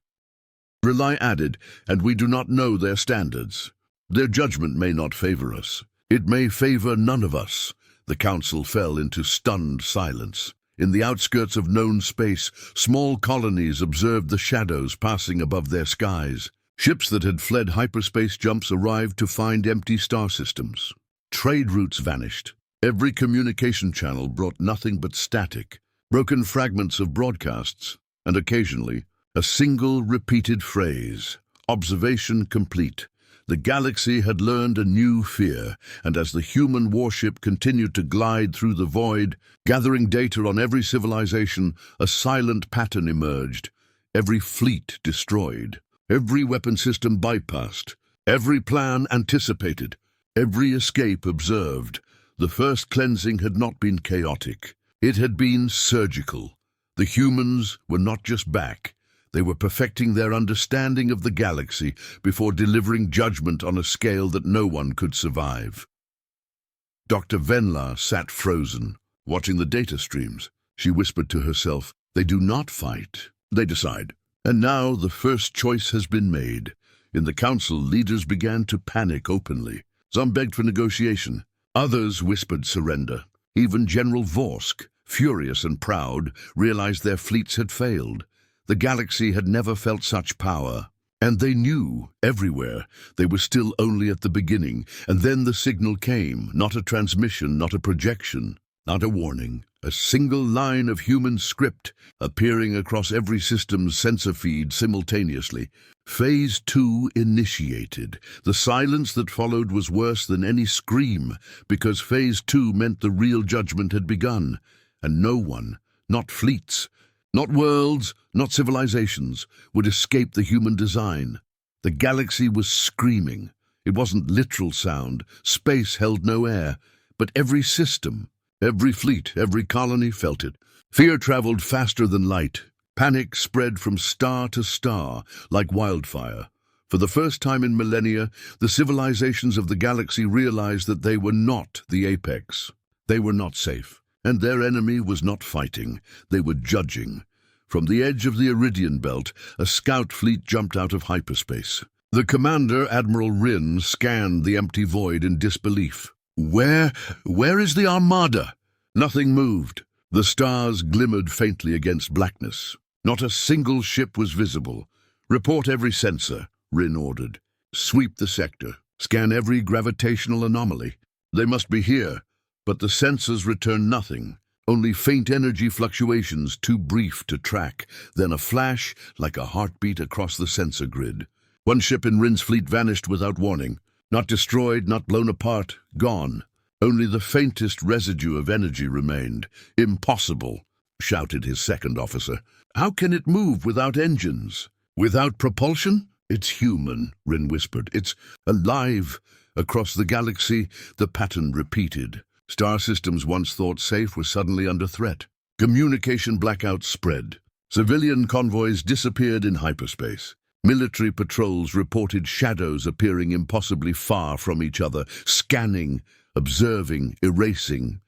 Relay added, "And we do not know their standards. Their judgment may not favor us. It may favor none of us." The council fell into stunned silence. In the outskirts of known space, small colonies observed the shadows passing above their skies. Ships that had fled hyperspace jumps arrived to find empty star systems. Trade routes vanished. Every communication channel brought nothing but static, broken fragments of broadcasts, and occasionally a single repeated phrase, "Observation complete. The galaxy had learned a new fear, and as the human warship continued to glide through the void, gathering data on every civilization, a silent pattern emerged. Every fleet destroyed, every weapon system bypassed, every plan anticipated, every escape observed. The first cleansing had not been chaotic. It had been surgical. The humans were not just back. They were perfecting their understanding of the galaxy before delivering judgment on a scale that no one could survive. Dr. Venla sat frozen, watching the data streams. She whispered to herself, "They do not fight, they decide." And now the first choice has been made. In the council, leaders began to panic openly. Some begged for negotiation. Others whispered surrender. Even General Vorsk, furious and proud, realized their fleets had failed. The galaxy had never felt such power. And they knew, everywhere, they were still only at the beginning. And then the signal came, not a transmission, not a projection, not a warning. A single line of human script appearing across every system's sensor feed simultaneously. Phase 2 initiated. The silence that followed was worse than any scream, because Phase 2 meant the real judgment had begun. And no one, not fleets, not worlds, not civilizations, would escape the human design. The galaxy was screaming. It wasn't literal sound. Space held no air. But every system, every fleet, every colony felt it. Fear traveled faster than light. Panic spread from star to star like wildfire. For the first time in millennia, the civilizations of the galaxy realized that they were not the apex. They were not safe. And their enemy was not fighting, they were judging. From the edge of the Iridian belt, a scout fleet jumped out of hyperspace. The commander, Admiral Rin, scanned the empty void in disbelief. Where is the Armada? Nothing moved. The stars glimmered faintly against blackness. Not a single ship was visible. Report every sensor, Rin ordered. Sweep the sector. Scan every gravitational anomaly. They must be here. But the sensors returned nothing, only faint energy fluctuations too brief to track, then a flash like a heartbeat across the sensor grid. One ship in Rin's fleet vanished without warning, not destroyed, not blown apart, gone. Only the faintest residue of energy remained. Impossible, shouted his second officer. How can it move without engines? Without propulsion? It's human, Rin whispered. It's alive. Across the galaxy, the pattern repeated. Star systems once thought safe were suddenly under threat. Communication blackouts spread. Civilian convoys disappeared in hyperspace. Military patrols reported shadows appearing impossibly far from each other, scanning, observing, erasing.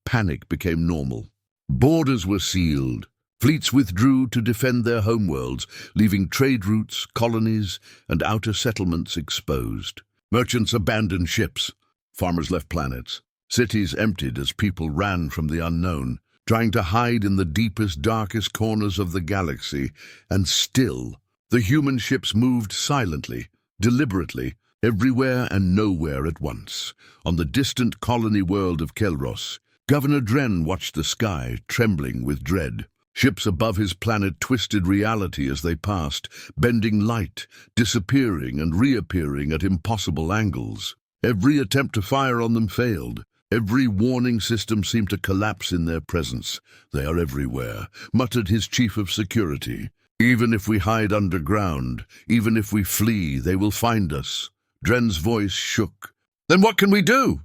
Panic became normal. Borders were sealed. Fleets withdrew to defend their homeworlds, leaving trade routes, colonies, and outer settlements exposed. Merchants abandoned ships. Farmers left planets. Cities emptied as people ran from the unknown, trying to hide in the deepest, darkest corners of the galaxy. And still, the human ships moved silently, deliberately, everywhere and nowhere at once. On the distant colony world of Kelros, Governor Dren watched the sky, trembling with dread. Ships above his planet twisted reality as they passed, bending light, disappearing and reappearing at impossible angles. Every attempt to fire on them failed. Every warning system seemed to collapse in their presence. They are everywhere, muttered his chief of security. Even if we hide underground, even if we flee, they will find us. Dren's voice shook. Then what can we do?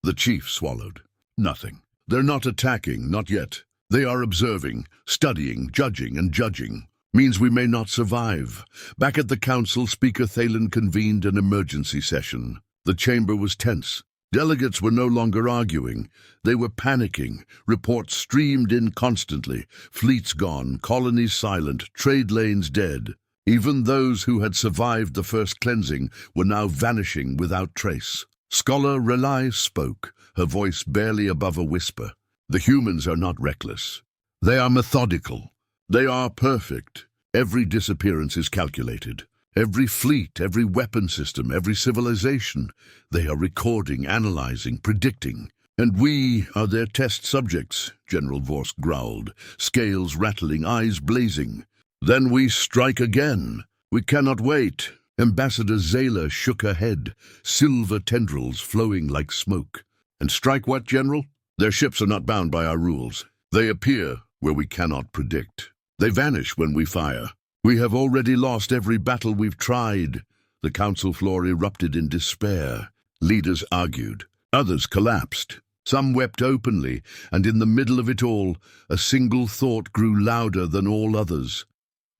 The chief swallowed. Nothing. They're not attacking, not yet. They are observing, studying, judging, and judging. Means we may not survive. Back at the council, Speaker Thalen convened an emergency session. The chamber was tense. Delegates were no longer arguing. They were panicking. Reports streamed in constantly. Fleets gone, colonies silent, trade lanes dead. Even those who had survived the first cleansing were now vanishing without trace. Scholar Relay spoke, her voice barely above a whisper. The humans are not reckless. They are methodical. They are perfect. Every disappearance is calculated. Every fleet, every weapon system, every civilization, they are recording, analyzing, predicting. And we are their test subjects, General Vorsk growled, scales rattling, eyes blazing. Then we strike again. We cannot wait. Ambassador Zayla shook her head, silver tendrils flowing like smoke. And strike what, General? Their ships are not bound by our rules. They appear where we cannot predict. They vanish when we fire. We have already lost every battle we've tried. The council floor erupted in despair. Leaders argued. Others collapsed. Some wept openly, and in the middle of it all, a single thought grew louder than all others.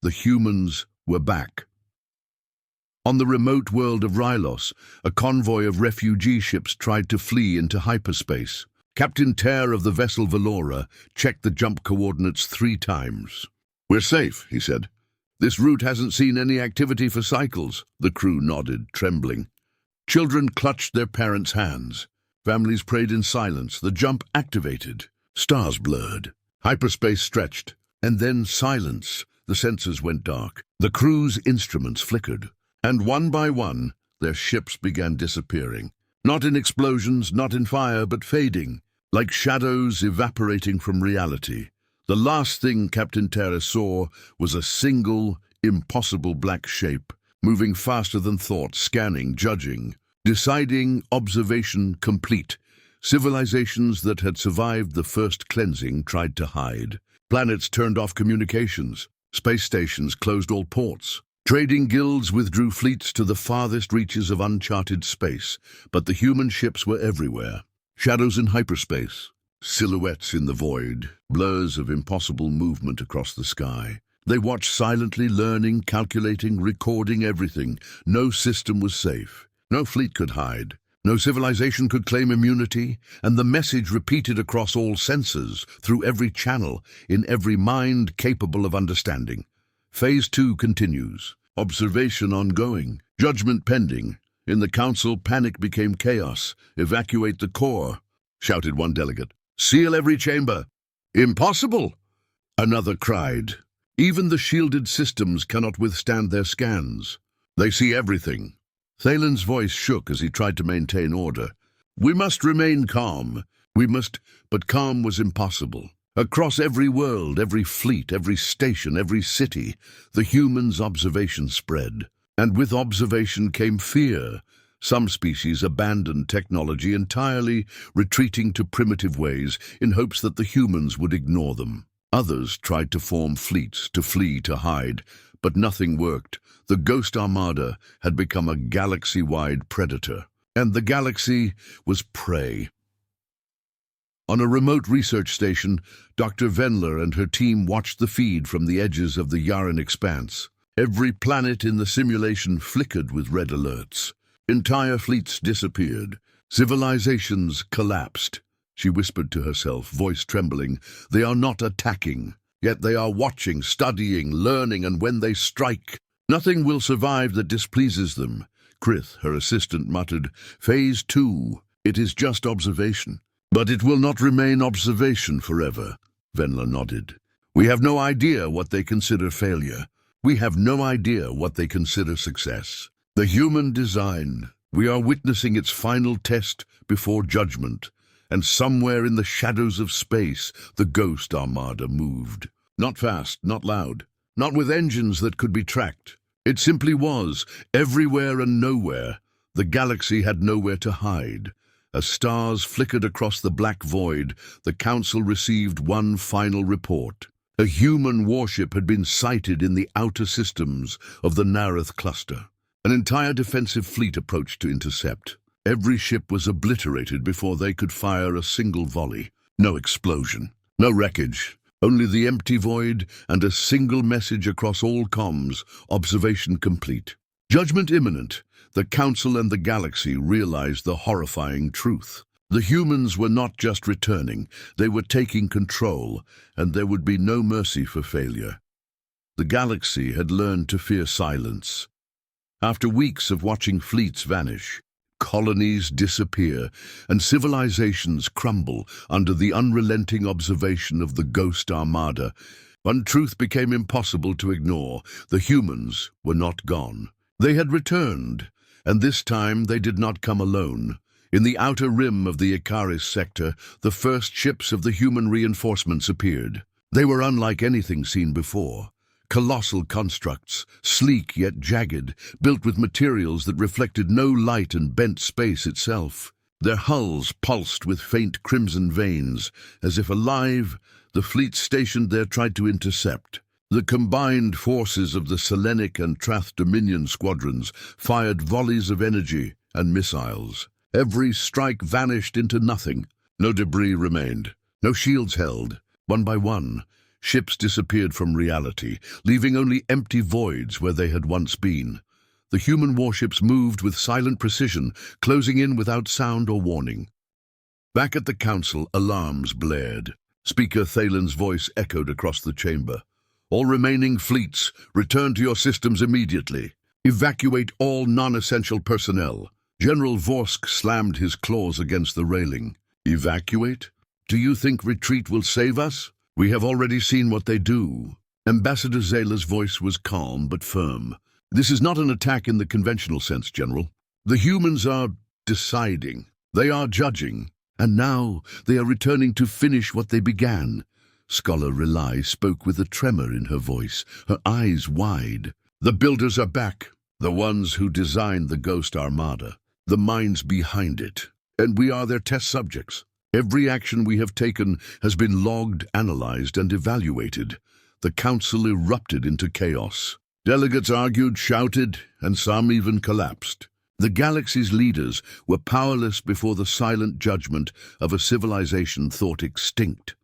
The humans were back. On the remote world of Rylos, a convoy of refugee ships tried to flee into hyperspace. Captain Ter of the vessel Valora checked the jump coordinates 3 times. "We're safe," he said. "This route hasn't seen any activity for cycles." The crew nodded, trembling. Children clutched their parents' hands. Families prayed in silence. The jump activated. Stars blurred. Hyperspace stretched. And then silence. The sensors went dark. The crew's instruments flickered. And one by one, their ships began disappearing. Not in explosions, not in fire, but fading, like shadows evaporating from reality. The last thing Captain Terra saw was a single, impossible black shape, moving faster than thought, scanning, judging, deciding, observation complete. Civilizations that had survived the first cleansing tried to hide. Planets turned off communications. Space stations closed all ports. Trading guilds withdrew fleets to the farthest reaches of uncharted space, but the human ships were everywhere. Shadows in hyperspace, silhouettes in the void, blurs of impossible movement across the sky. They watched silently, learning, calculating, recording everything. No system was safe. No fleet could hide. No civilization could claim immunity, and the message repeated across all senses, through every channel, in every mind capable of understanding. Phase 2 continues. Observation ongoing. Judgment pending. In the council, panic became chaos. "Evacuate the core," shouted one delegate. "Seal every chamber." "Impossible," another cried. "Even the shielded systems cannot withstand their scans. They see everything." Thalen's voice shook as he tried to maintain order. "We must remain calm. But calm was impossible. Across every world, every fleet, every station, every city, the humans' observation spread. And with observation came fear. Some species abandoned technology entirely, retreating to primitive ways in hopes that the humans would ignore them. Others tried to form fleets, to flee, to hide, but nothing worked. The Ghost Armada had become a galaxy-wide predator, and the galaxy was prey. On a remote research station, Dr. Venler and her team watched the feed from the edges of the Yaren expanse. Every planet in the simulation flickered with red alerts. Entire fleets disappeared. Civilizations collapsed. She whispered to herself, voice trembling. They are not attacking, yet they are watching, studying, learning, and when they strike, nothing will survive that displeases them. Krith, her assistant, muttered, "Phase 2, it is just observation." "But it will not remain observation forever," Venler nodded. "We have no idea what they consider failure. We have no idea what they consider success. The human design, we are witnessing its final test before judgment. And somewhere in the shadows of space, the Ghost Armada moved. Not fast, not loud, not with engines that could be tracked. It simply was, everywhere and nowhere. The galaxy had nowhere to hide. As stars flickered across the black void, the Council received one final report. A human warship had been sighted in the outer systems of the Narath cluster. An entire defensive fleet approached to intercept. Every ship was obliterated before they could fire a single volley. No explosion, no wreckage, only the empty void and a single message across all comms, observation complete. Judgment imminent. The Council and the galaxy realized the horrifying truth. The humans were not just returning, they were taking control, and there would be no mercy for failure. The galaxy had learned to fear silence. After weeks of watching fleets vanish, colonies disappear, and civilizations crumble under the unrelenting observation of the Ghost Armada, one truth became impossible to ignore. The humans were not gone. They had returned. And this time they did not come alone. In the outer rim of the Icaris sector, the first ships of the human reinforcements appeared. They were unlike anything seen before. Colossal constructs, sleek yet jagged, built with materials that reflected no light and bent space itself. Their hulls pulsed with faint crimson veins, as if alive, the fleet stationed there tried to intercept. The combined forces of the Selenic and Trath Dominion squadrons fired volleys of energy and missiles. Every strike vanished into nothing. No debris remained, no shields held. One by one, ships disappeared from reality, leaving only empty voids where they had once been. The human warships moved with silent precision, closing in without sound or warning. Back at the council, alarms blared. Speaker Thalen's voice echoed across the chamber. All remaining fleets, return to your systems immediately. Evacuate all non-essential personnel. General Vorsk slammed his claws against the railing. Evacuate? Do you think retreat will save us? We have already seen what they do. Ambassador Zayla's voice was calm but firm. This is not an attack in the conventional sense, General. The humans are deciding. They are judging. And now they are returning to finish what they began. Scholar Relay spoke with a tremor in her voice, her eyes wide. The builders are back, the ones who designed the Ghost Armada, the minds behind it, and we are their test subjects. Every action we have taken has been logged, analyzed, and evaluated. The council erupted into chaos. Delegates argued, shouted, and some even collapsed. The galaxy's leaders were powerless before the silent judgment of a civilization thought extinct.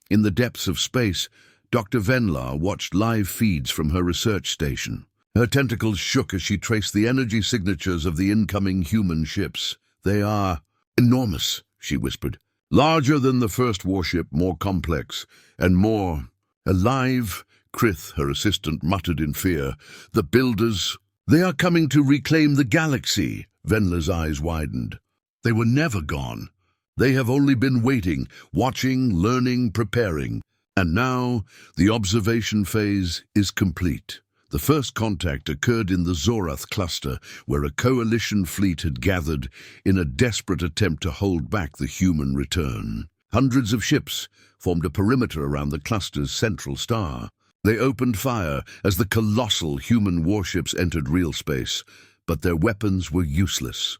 In the depths of space, Dr. Venlar watched live feeds from her research station. Her tentacles shook as she traced the energy signatures of the incoming human ships. They are enormous, she whispered. Larger than the first warship, more complex, and more alive. Krith, her assistant, muttered in fear. The builders, they are coming to reclaim the galaxy. Venlar's eyes widened. They were never gone. They have only been waiting, watching, learning, preparing. And now, the observation phase is complete. The first contact occurred in the Zorath cluster, where a coalition fleet had gathered in a desperate attempt to hold back the human return. Hundreds of ships formed a perimeter around the cluster's central star. They opened fire as the colossal human warships entered real space, but their weapons were useless.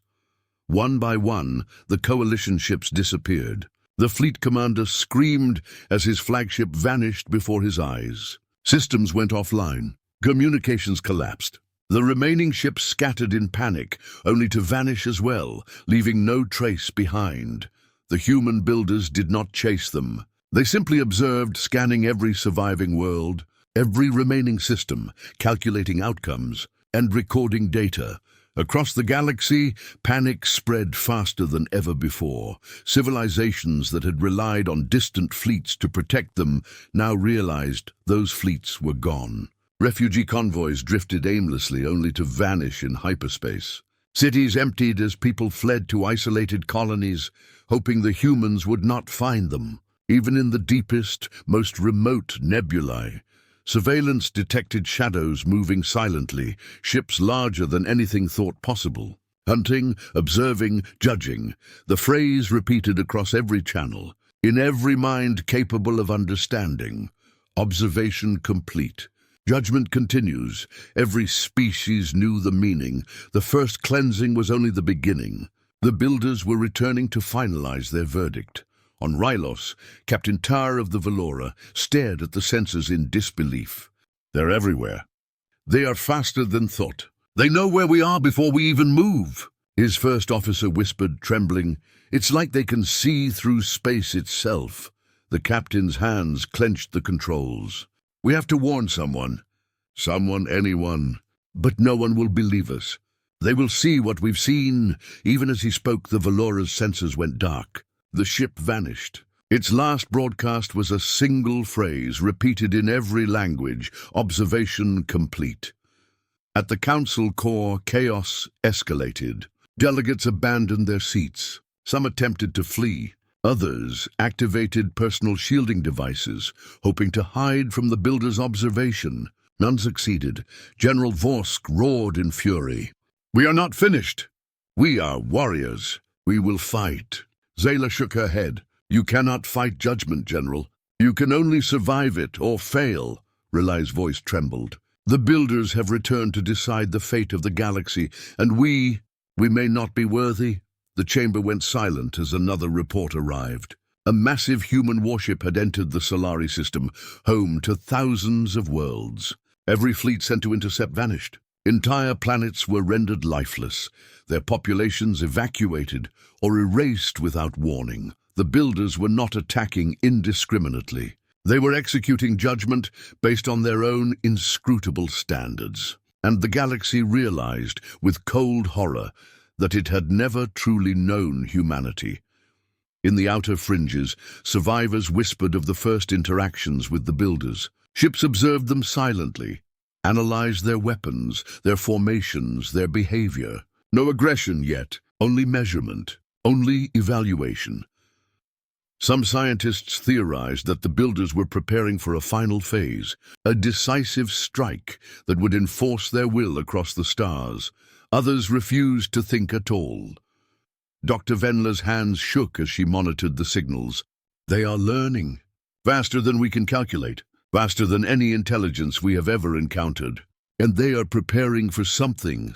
One by one, the coalition ships disappeared. The fleet commander screamed as his flagship vanished before his eyes. Systems went offline. Communications collapsed. The remaining ships scattered in panic, only to vanish as well, leaving no trace behind. The human builders did not chase them. They simply observed, scanning every surviving world, every remaining system, calculating outcomes, and recording data. Across the galaxy, panic spread faster than ever before. Civilizations that had relied on distant fleets to protect them now realized those fleets were gone. Refugee convoys drifted aimlessly only to vanish in hyperspace. Cities emptied as people fled to isolated colonies, hoping the humans would not find them. Even in the deepest, most remote nebulae, surveillance detected shadows moving silently, ships larger than anything thought possible. Hunting, observing, judging, the phrase repeated across every channel, in every mind capable of understanding. Observation complete. Judgment continues. Every species knew the meaning. The first cleansing was only the beginning. The builders were returning to finalize their verdict. On Rylos, Captain Tar of the Valora stared at the sensors in disbelief. They're everywhere. They are faster than thought. They know where we are before we even move. His first officer whispered, trembling. It's like they can see through space itself. The captain's hands clenched the controls. We have to warn someone. Someone, anyone. But no one will believe us. They will see what we've seen. Even as he spoke, the Valora's sensors went dark. The ship vanished. Its last broadcast was a single phrase, repeated in every language, observation complete. At the council core, chaos escalated. Delegates abandoned their seats. Some attempted to flee. Others activated personal shielding devices, hoping to hide from the builder's observation. None succeeded. General Vorsk roared in fury. We are not finished. We are warriors. We will fight. Zayla shook her head. You cannot fight judgment, General. You can only survive it or fail. Relai's voice trembled. "The Builders have returned to decide the fate of the galaxy, and we may not be worthy." The chamber went silent as another report arrived. A massive human warship had entered the Solari system, home to thousands of worlds. Every fleet sent to intercept vanished. Entire planets were rendered lifeless, their populations evacuated or erased without warning. The Builders were not attacking indiscriminately. They were executing judgment based on their own inscrutable standards. And the galaxy realized, with cold horror, that it had never truly known humanity. In the outer fringes, survivors whispered of the first interactions with the Builders. Ships observed them silently, analyzed their weapons, their formations, their behavior. No aggression yet, only measurement, only evaluation. Some scientists theorized that the Builders were preparing for a final phase, a decisive strike that would enforce their will across the stars. Others refused to think at all. Dr. Venla's hands shook as she monitored the signals. "They are learning, faster than we can calculate, faster than any intelligence we have ever encountered. And they are preparing for something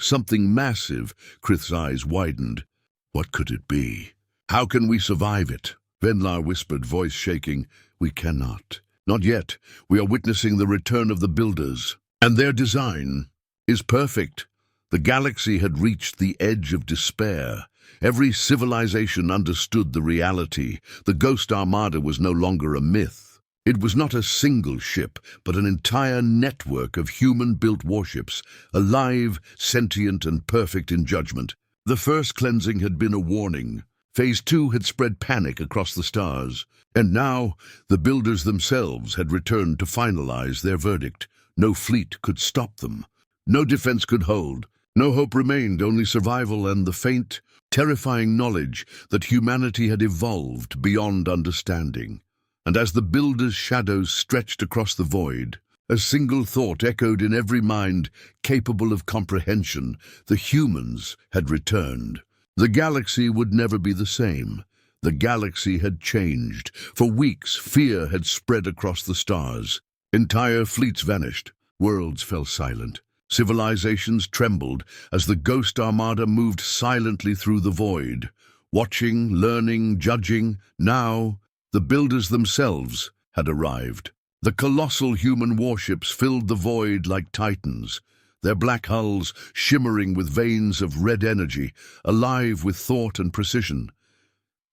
massive." Krith's eyes widened. "What could it be? How can we survive it?" Venla whispered, voice shaking. "We cannot. Not yet. We are witnessing the return of the Builders. And their design is perfect." The galaxy had reached the edge of despair. Every civilization understood the reality. The Ghost Armada was no longer a myth. It was not a single ship, but an entire network of human-built warships, alive, sentient, and perfect in judgment. The first cleansing had been a warning. Phase 2 had spread panic across the stars. And now, the Builders themselves had returned to finalize their verdict. No fleet could stop them. No defense could hold. No hope remained, only survival and the faint, terrifying knowledge that humanity had evolved beyond understanding. And as the Builders' shadows stretched across the void, a single thought echoed in every mind capable of comprehension: the humans had returned. The galaxy would never be the same. The galaxy had changed. For weeks, fear had spread across the stars. Entire fleets vanished. Worlds fell silent. Civilizations trembled as the Ghost Armada moved silently through the void, watching, learning, judging. Now, the Builders themselves had arrived. The colossal human warships filled the void like titans, their black hulls shimmering with veins of red energy, alive with thought and precision.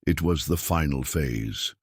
It was the final phase.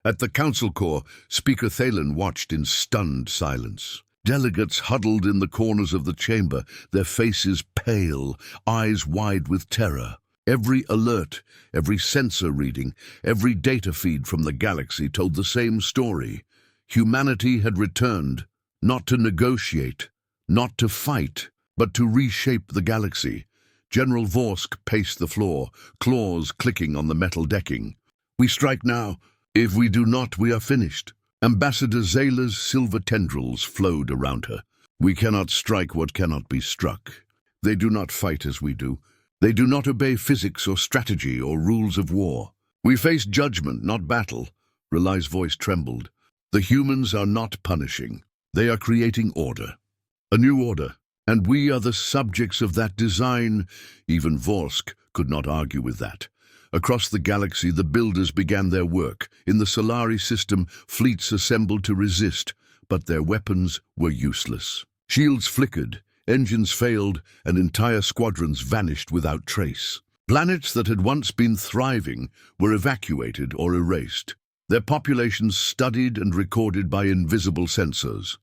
At the Council Core, Speaker Thalen watched in stunned silence. Delegates huddled in the corners of the chamber, their faces pale, eyes wide with terror. Every alert, every sensor reading, every data feed from the galaxy told the same story. Humanity had returned, not to negotiate, not to fight, but to reshape the galaxy. General Vorsk paced the floor, claws clicking on the metal decking. "We strike now. If we do not, we are finished." Ambassador Zayla's silver tendrils flowed around her. "We cannot strike what cannot be struck. They do not fight as we do. They do not obey physics or strategy or rules of war. We face judgment, not battle." Relai's voice trembled. "The humans are not punishing. They are creating order. A new order. And we are the subjects of that design." Even Vorsk could not argue with that. Across the galaxy, the Builders began their work. In the Solari system, fleets assembled to resist, but their weapons were useless. Shields flickered, engines failed, and entire squadrons vanished without trace. Planets that had once been thriving were evacuated or erased, their populations studied and recorded by invisible sensors.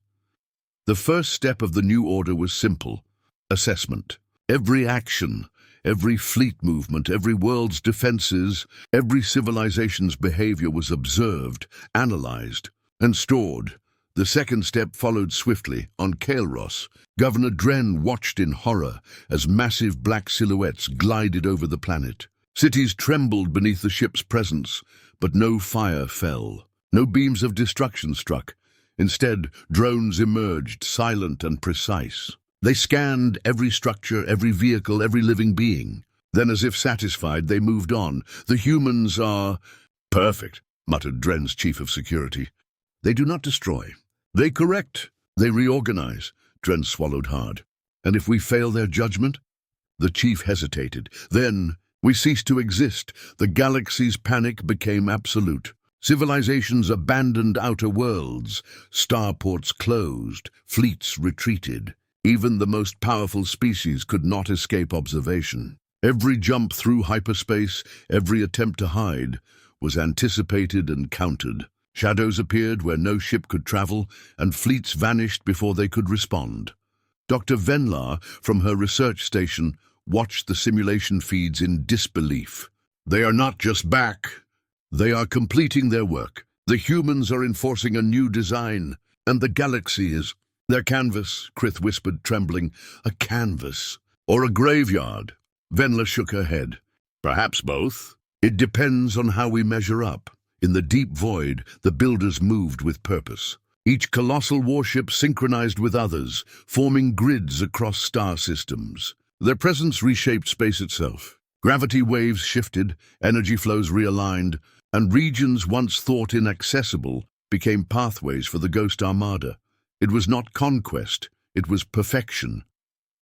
The first step of the new order was simple: assessment. Every action, every fleet movement, every world's defenses, every civilization's behavior was observed, analyzed, and stored. The second step followed swiftly. On Kael'ros, Governor Dren watched in horror as massive black silhouettes glided over the planet. Cities trembled beneath the ship's presence, but no fire fell. No beams of destruction struck. Instead, drones emerged, silent and precise. They scanned every structure, every vehicle, every living being. Then, as if satisfied, they moved on. "The humans are perfect," muttered Dren's chief of security. "They do not destroy. They correct. They reorganize. Dren swallowed hard. And if we fail their judgment? The chief hesitated. Then we cease to exist. The galaxy's panic became absolute. Civilizations abandoned outer worlds. Starports closed. Fleets retreated. Even the most powerful species could not escape observation. Every jump through hyperspace, every attempt to hide, was anticipated and countered. Shadows appeared where no ship could travel, and fleets vanished before they could respond. Dr. Venla, from her research station, watched the simulation feeds in disbelief. They are not just back. They are completing their work. The humans are enforcing a new design, and the galaxy is their canvas, Krith whispered, trembling. A canvas. Or a graveyard. Venla shook her head. Perhaps both. It depends on how we measure up. In the deep void, the builders moved with purpose. Each colossal warship synchronized with others, forming grids across star systems. Their presence reshaped space itself. Gravity waves shifted, energy flows realigned, and regions once thought inaccessible became pathways for the Ghost Armada. It was not conquest, it was perfection.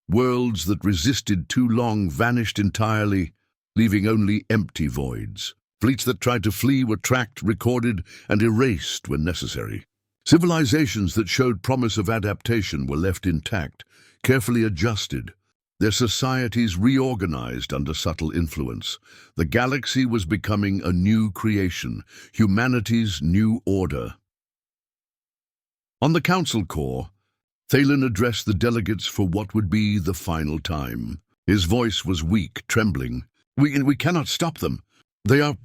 Worlds that resisted too long vanished entirely, leaving only empty voids. Fleets that tried to flee were tracked, recorded, and erased when necessary. Civilizations that showed promise of adaptation were left intact, carefully adjusted. Their societies reorganized under subtle influence. The galaxy was becoming a new creation, humanity's new order. On the council core, Thalen addressed the delegates for what would be the final time. His voice was weak, trembling. We cannot stop them. They are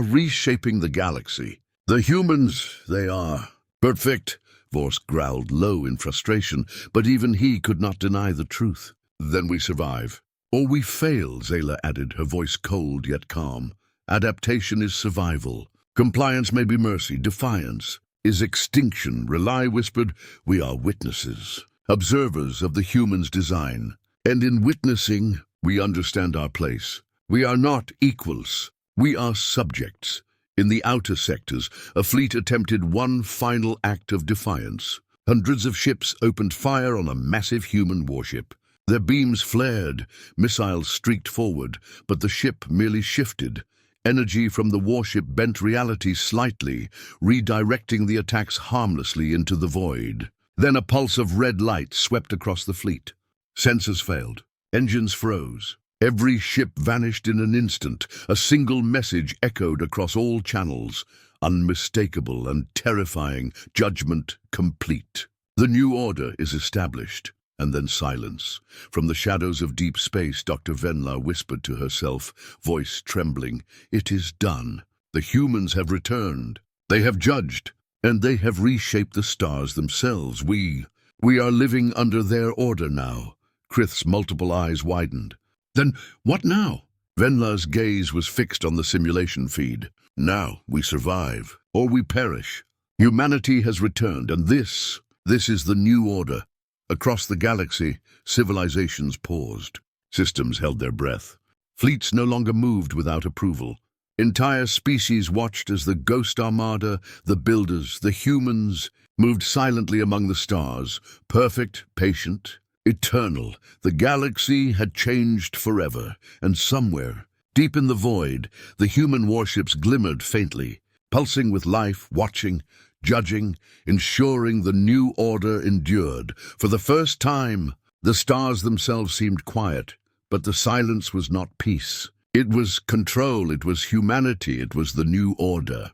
reshaping the galaxy. The humans, they are perfect, Vorsk growled low in frustration, but even he could not deny the truth. Then we survive. Or we fail, Zayla added, her voice cold yet calm. Adaptation is survival. Compliance may be mercy. Defiance is extinction. Rely whispered, we are witnesses, observers of the human's design. And in witnessing, we understand our place. We are not equals. We are subjects. In the outer sectors, a fleet attempted one final act of defiance. Hundreds of ships opened fire on a massive human warship. Their beams flared, missiles streaked forward, but the ship merely shifted. Energy from the warship bent reality slightly, redirecting the attacks harmlessly into the void. Then a pulse of red light swept across the fleet. Sensors failed. Engines froze. Every ship vanished in an instant. A single message echoed across all channels. Unmistakable and terrifying. Judgment complete. The new order is established. And then silence. From the shadows of deep space, Dr. Venla whispered to herself, voice trembling, "It is done. The humans have returned. They have judged, and they have reshaped the stars themselves. We are living under their order now." Krith's multiple eyes widened. Then what now? Venla's gaze was fixed on the simulation feed. Now we survive, or we perish. Humanity has returned, and this is the new order. Across the galaxy, civilizations paused. Systems held their breath. Fleets no longer moved without approval. Entire species watched as the Ghost Armada, the builders, the humans, moved silently among the stars, perfect, patient, eternal. The galaxy had changed forever, and somewhere, deep in the void, the human warships glimmered faintly, pulsing with life, watching, judging, ensuring the new order endured. For the first time, the stars themselves seemed quiet, but the silence was not peace. It was control, it was humanity, it was the new order.